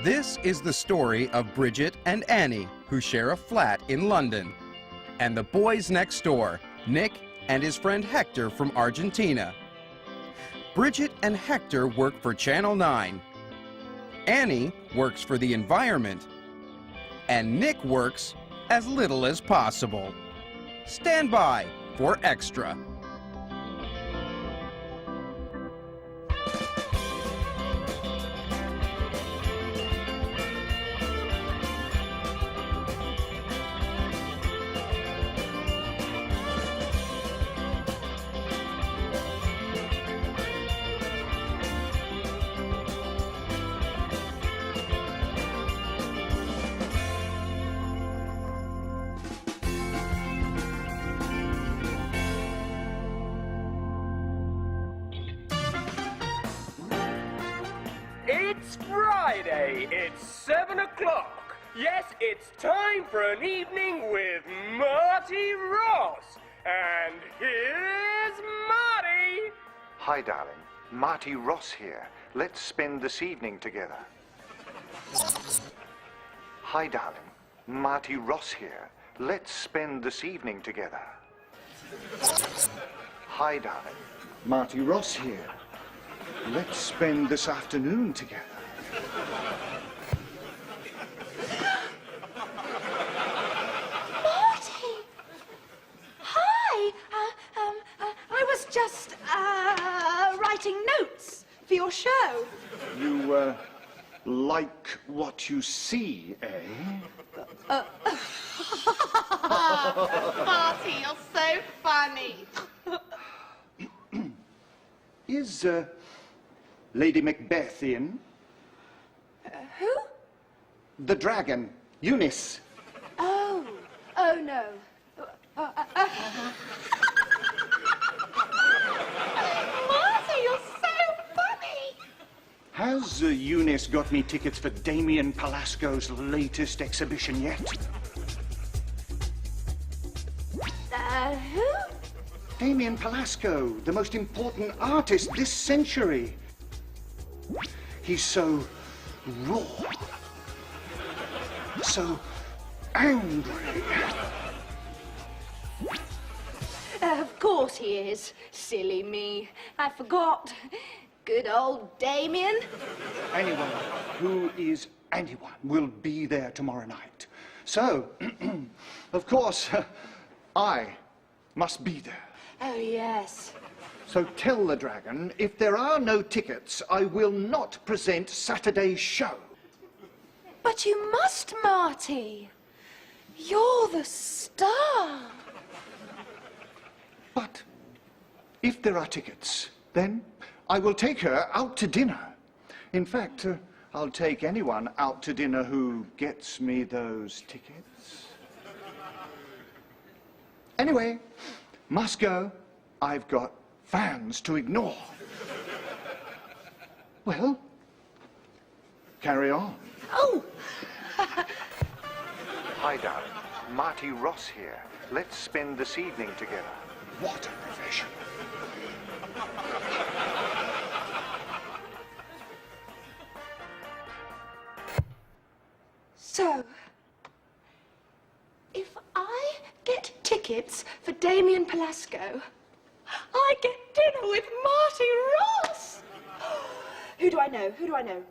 This is the story of Bridget and Annie, who share a flat in London, and the boys next door, Nick and his friend Hector from Argentina. Bridget and Hector work for Channel 9. Annie works for the environment, and Nick works as little as possible. Stand by for Extra. It's Friday, it's 7 o'clock. Yes, it's time for an evening with Marty Ross. And here's Marty. Hi, darling. Marty Ross here. Let's spend this evening together. Hi, darling. Marty Ross here. Let's spend this evening together. Hi, darling. Marty Ross here. Let's spend this afternoon together. Marty! Hi! I was just, writing notes for your show. You, like what you see, eh? Marty, you're so funny. Is, Lady Macbeth in? Who? The dragon, Eunice. Oh no. Marty, you're so funny. Has Eunice got me tickets for Damien Palasco's latest exhibition yet? Who? Damien Palasco, the most important artist this century. He's so raw, so angry. Of course he is. Silly me. I forgot. Good old Damien. Anyone who is anyone will be there tomorrow night. So, of course, I must be there. Oh, yes. So tell the dragon, if there are no tickets, I will not present Saturday's show. But you must, Marty. You're the star. But if there are tickets, then I will take her out to dinner. In fact, I'll take anyone out to dinner who gets me those tickets. Anyway, must go. I've got fans to ignore. Well, carry on. Oh! Hi, darling. Marty Ross here. Let's spend this evening together. What a profession. So, if I get tickets for Damien Palasco, I get dinner with Marty Ross. Who do I know? Who do I know?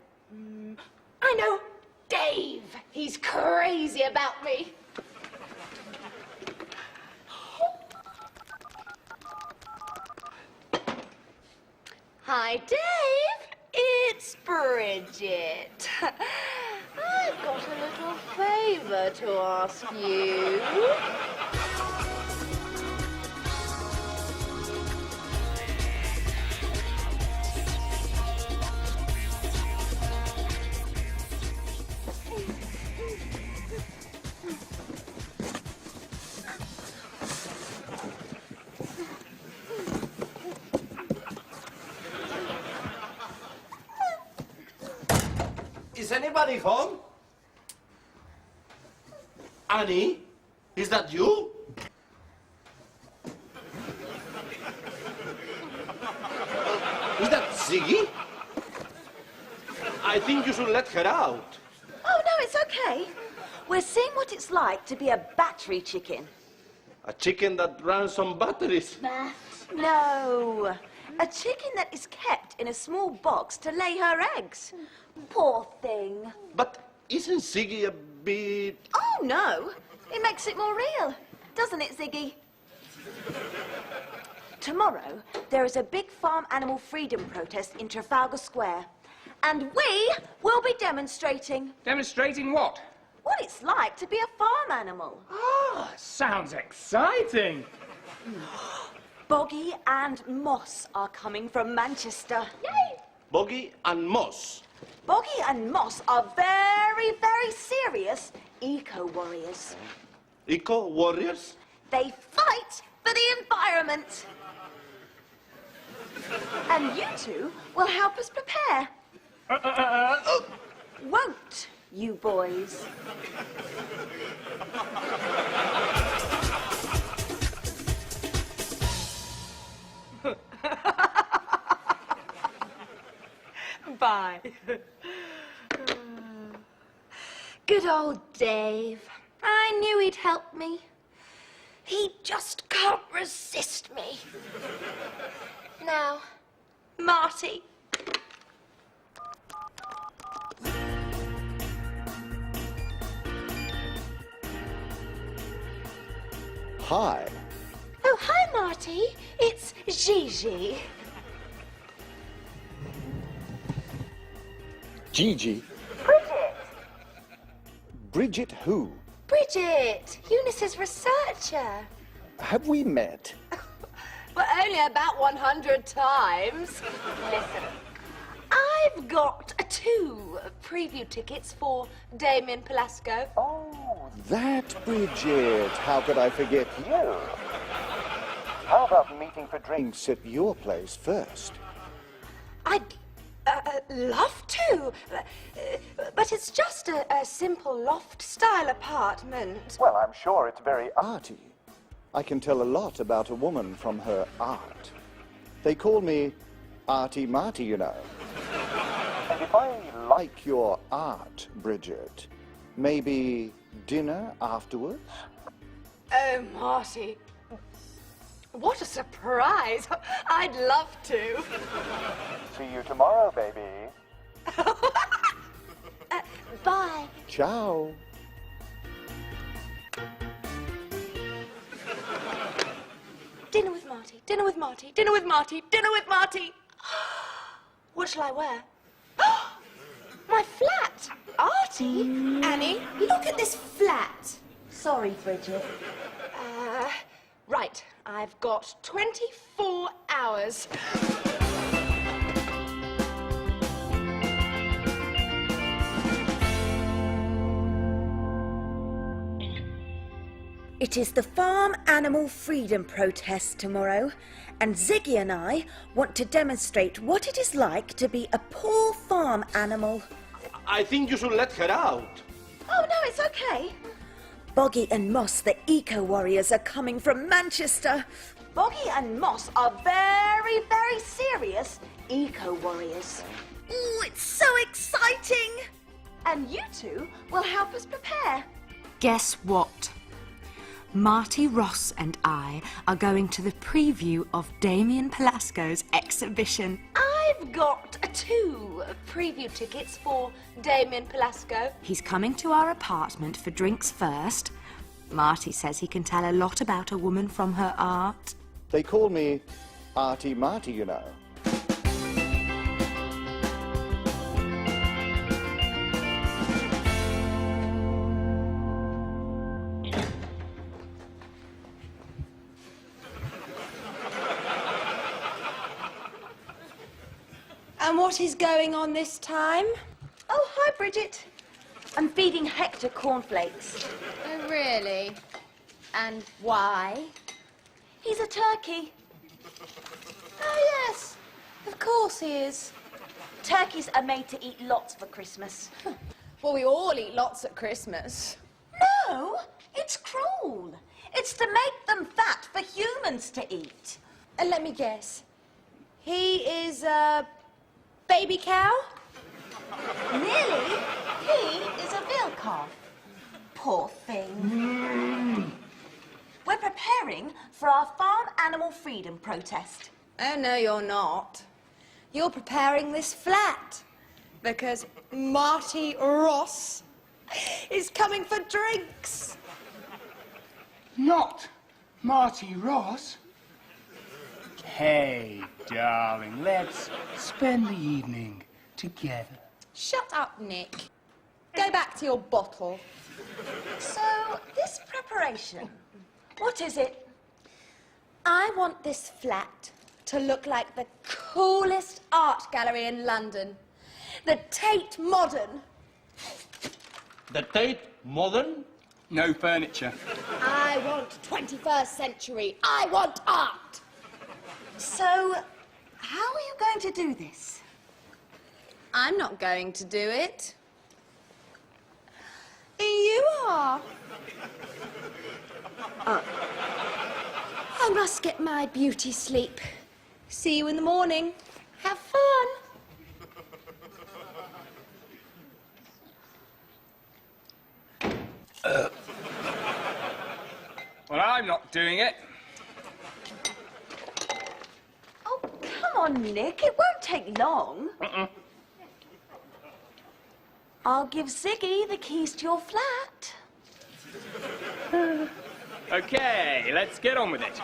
I know Dave. He's crazy about me. Hi, Dave. It's Bridget. I've got a little favor to ask you. Is anybody home? Annie, is that you? Is that Ziggy? I think you should let her out. Oh, no, it's okay. We're seeing what it's like to be a battery chicken. A chicken that runs on batteries. No, a chicken that is kept in a small box to lay her eggs. Poor thing. But isn't Ziggy a bit... Oh, no. It makes it more real, doesn't it, Ziggy? Tomorrow, there is a big farm animal freedom protest in Trafalgar Square. And we will be demonstrating Demonstrating what? what it's like to be a farm animal. Ah, sounds exciting. Boggy and Moss are coming from Manchester. Yay! Boggy and Moss? Boggy and Moss are very, very serious eco-warriors. Eco-warriors? They fight for the environment. And you two will help us prepare. Won't you, boys? Bye. Good old Dave. I knew he'd help me. He just can't resist me. Now, Marty. Hi. Oh, hi, Marty. It's Gigi. Gigi. Bridget. Bridget who? Bridget, Eunice's researcher. Have we met? But only about 100 times. Listen, I've got 2 preview tickets for Damien Pelasco. Oh, that Bridget. How could I forget you? How about meeting for drinks at your place first? I'd love to, but it's just a simple loft-style apartment. Well, I'm sure it's very arty. I can tell a lot about a woman from her art. They call me Arty Marty, you know. And if I like your art, Bridget, maybe dinner afterwards? Oh, Marty. What a surprise. I'd love to. See you tomorrow, baby. Bye. Ciao. Dinner with Marty, dinner with Marty, dinner with Marty, dinner with Marty. What shall I wear? My flat. Artie? Annie, look at this flat. Sorry, Bridget. Right. I've got 24 hours. It is the Farm Animal Freedom Protest tomorrow, and Ziggy and I want to demonstrate what it is like to be a poor farm animal. I think you should let her out. Oh, no, it's okay. Boggy and Moss, the eco-warriors, are coming from Manchester. Boggy and Moss are very, very serious eco-warriors. Ooh, it's so exciting! And you two will help us prepare. Guess what? Marty Ross and I are going to the preview of Damien Pelasco's exhibition. I've got 2 preview tickets for Damien Pelasco. He's coming to our apartment for drinks first. Marty says he can tell a lot about a woman from her art. They call me Arty Marty, you know. And what is going on this time? Oh, hi, Bridget. I'm feeding Hector cornflakes. Oh, really? And why? He's a turkey. Oh, yes. Of course he is. Turkeys are made to eat lots for Christmas. Well, we all eat lots at Christmas. No, it's cruel. It's to make them fat for humans to eat. And let me guess. He is a baby cow? Nearly. He is a calf. Poor thing. We're preparing for our farm animal freedom protest. Oh, no, you're not. You're preparing this flat because Marty Ross is coming for drinks. Not Marty Ross. Hey, darling, let's spend the evening together. Shut up, Nick. Go back to your bottle. So, this preparation, what is it? I want this flat to look like the coolest art gallery in London. The Tate Modern. The Tate Modern? No furniture. I want 21st century. I want art. So, how are you going to do this? I'm not going to do it. You are. I must get my beauty sleep. See you in the morning. Have fun. Well, I'm not doing it. Oh, come on, Nick. It won't take long. I'll give Ziggy the keys to your flat. Okay, let's get on with it.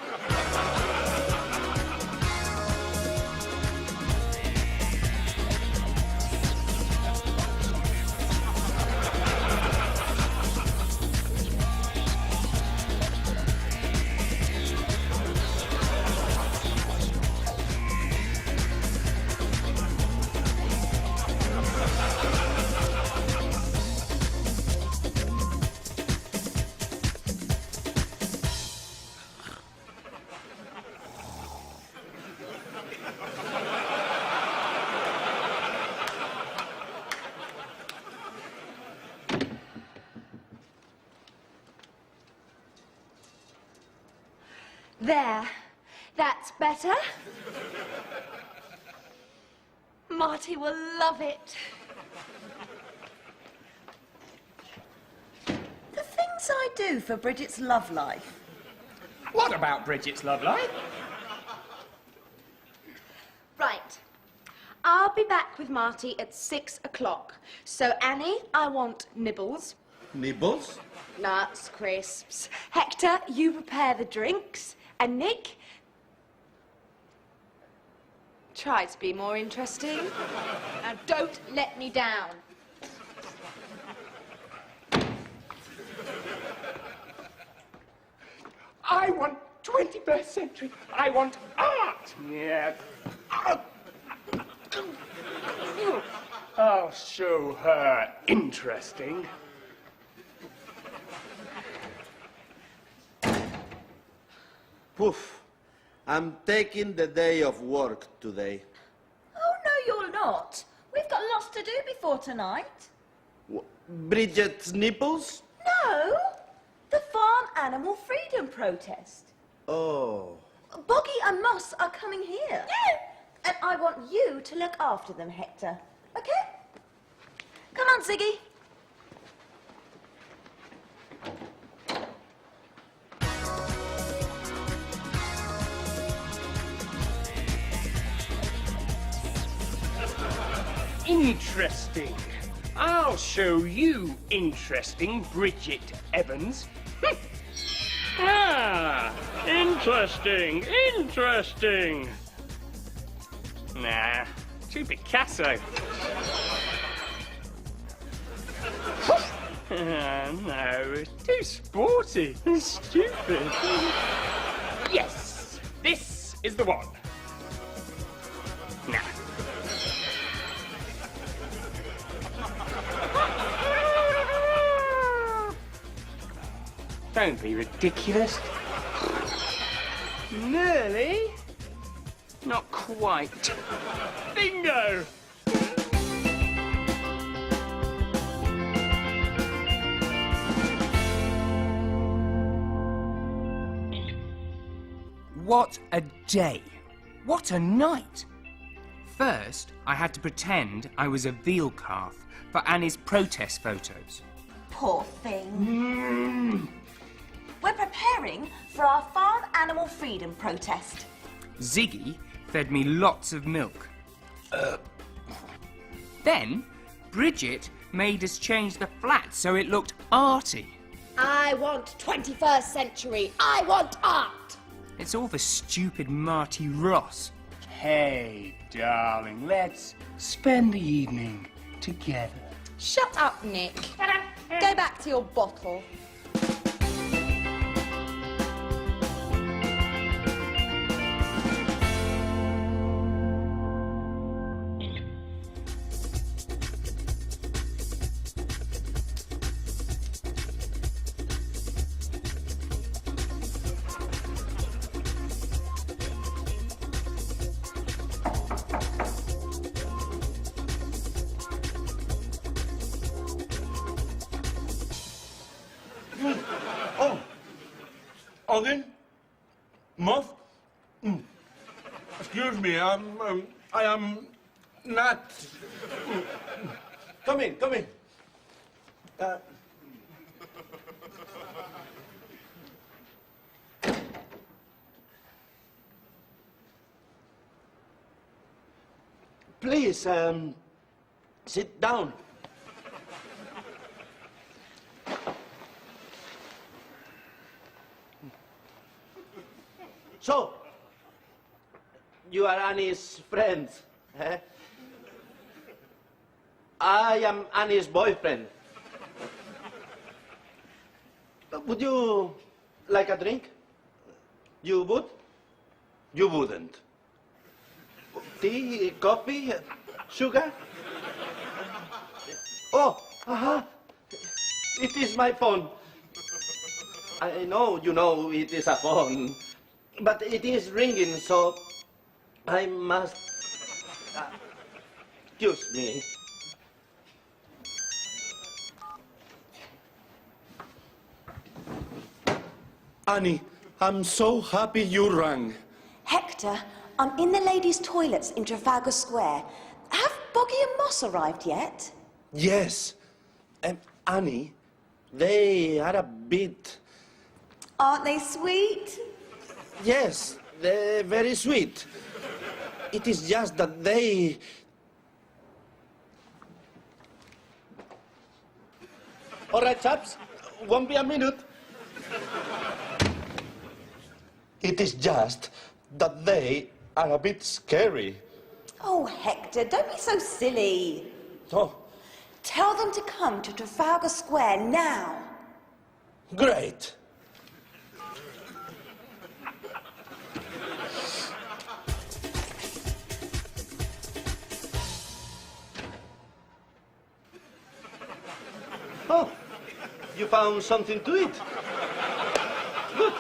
There. That's better. Marty will love it. The things I do for Bridget's love life. What about Bridget's love life? Right. I'll be back with Marty at 6 o'clock. So, Annie, I want nibbles. Nibbles? Nuts, crisps. Hector, you prepare the drinks. And Nick, try to be more interesting. Now, don't let me down. I want 21st century. I want art. Yeah. I'll show her interesting. Poof. I'm taking the day of work today. Oh, no, you're not. We've got lots to do before tonight. Bridget's nipples? No, the farm animal freedom protest. Oh. Boggy and Moss are coming here. And I want you to look after them, Hector. Okay? Come on, Ziggy. Interesting. I'll show you interesting, Bridget Evans. Interesting, interesting. Nah, too Picasso. No, it's too sporty and stupid. Yes, this is the one. Nah. Don't be ridiculous. Nearly. Not quite. Bingo! What a day! What a night! First, I had to pretend I was a veal calf for Annie's protest photos. poor thing. We're preparing for our farm animal freedom protest. Ziggy fed me lots of milk. Then, Bridget made us change the flat so it looked arty. I want 21st century. I want art. It's all for stupid Marty Ross. Hey, darling, let's spend the evening together. Shut up, Nick. Go back to your bottle. Ogden? Moth? Excuse me, I am not... Come in, come in. Please, sit down. So, you are Annie's friend, eh? I am Annie's boyfriend. Would you like a drink? You would? You wouldn't. Tea, coffee, sugar? Oh, it is my phone. I know you know it is a phone. But it is ringing, so I must... excuse me. Annie, I'm so happy you rang. Hector, I'm in the ladies' toilets in Trafalgar Square. Have Boggy and Moss arrived yet? Yes. Annie, they are a bit... Aren't they sweet? Yes, they're very sweet. It is just that they... All right, chaps. Won't be a minute. It is just that they are a bit scary. Oh, Hector, don't be so silly. Oh, Tell them to come to Trafalgar Square now. great. Oh, you found something to eat. Good.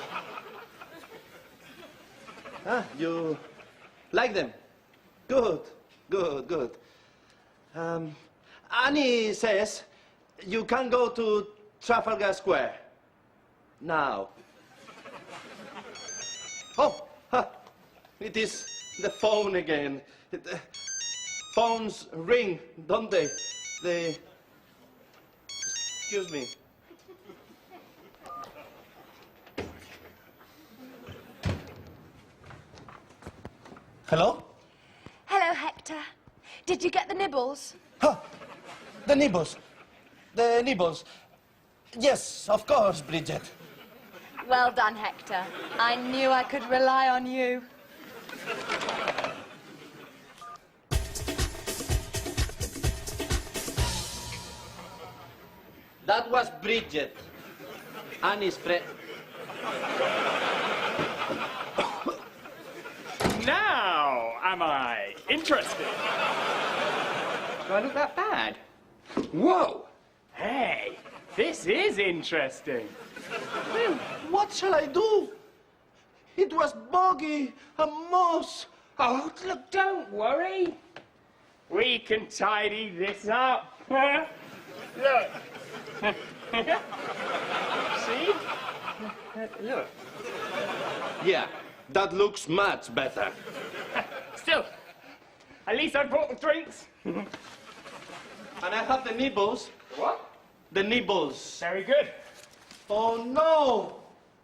Ah, you like them? Good, good, good. Annie says you can go to Trafalgar Square now. Oh, it is the phone again. Phones ring, don't they? They... Excuse me. Hello? Hello, Hector. Did you get the nibbles? The nibbles. The nibbles. Yes, of course, Bridget. Well done, Hector. I knew I could rely on you. That was Bridget. Annie's friend. Now, am I interested? Do I look that bad? Whoa! Hey, this is interesting. Well, what shall I do? It was Boggy and Moss. Oh, look, don't worry. We can tidy this up. Look. See? Look. Yeah, that looks much better. Still, at least I brought the drinks. And I have the nibbles. What? the nibbles. Very good. Oh no!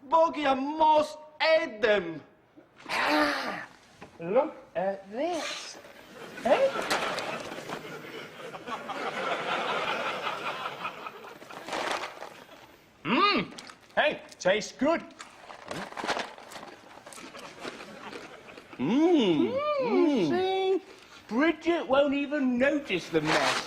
Boggy and Moss ate them. Look at this. Hey? Hey, tastes good. See? Bridget won't even notice the mess.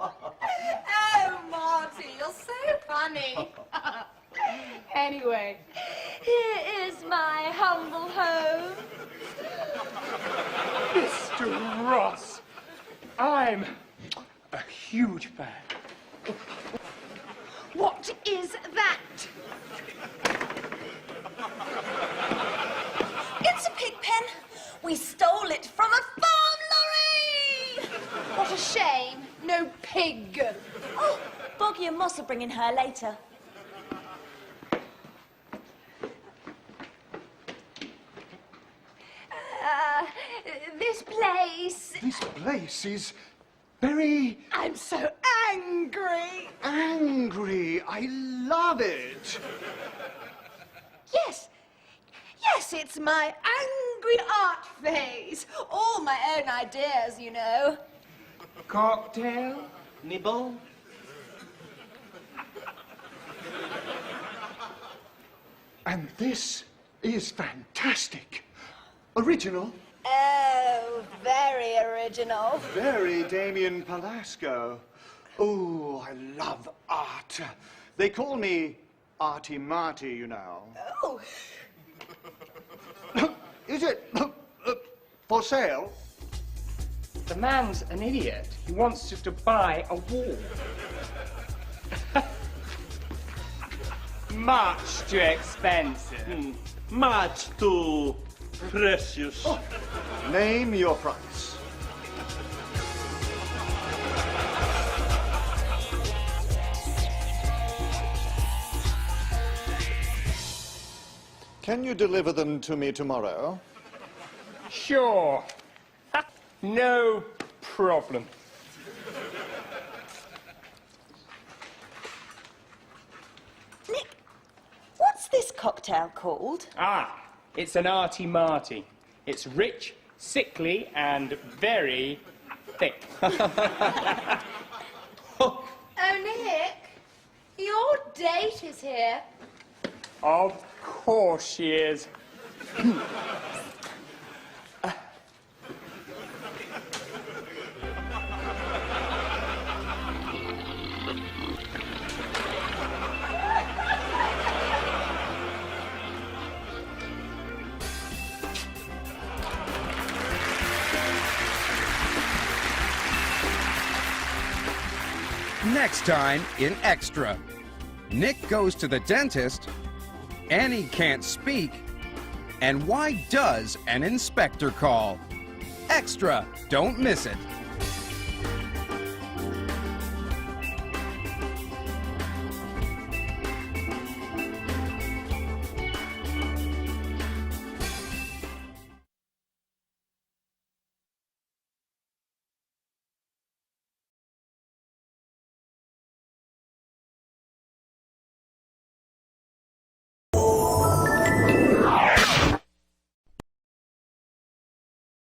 Oh, Marty, you're so funny. Anyway, here is my humble home. Mr. Ross, I'm a huge fan. What is that? It's a pig pen. We stole it from a farm lorry. What a shame. No pig. Oh, Boggy and Moss are bringing her later. This place. This place is very I'm so angry. angry. I love it. Yes. Yes, it's my angry art phase. All my own ideas, you know. Cocktail? Nibble? And this is fantastic. Original, Oh, very original. very Damien Palasco. Oh, I love art. They call me Artie Marty, you know. Oh, Is it for sale? The man's an idiot. He wants us to buy a wall. Much too expensive. Much too precious. Name your price. Can you deliver them to me tomorrow? Sure. No problem. Nick, what's this cocktail called? Ah, it's an Artie Marty. It's rich, sickly, and very thick. Oh, Nick, your date is here. Of course she is. Next time in Extra, Nick goes to the dentist, Annie can't speak, and why does an inspector call? Extra, don't miss it.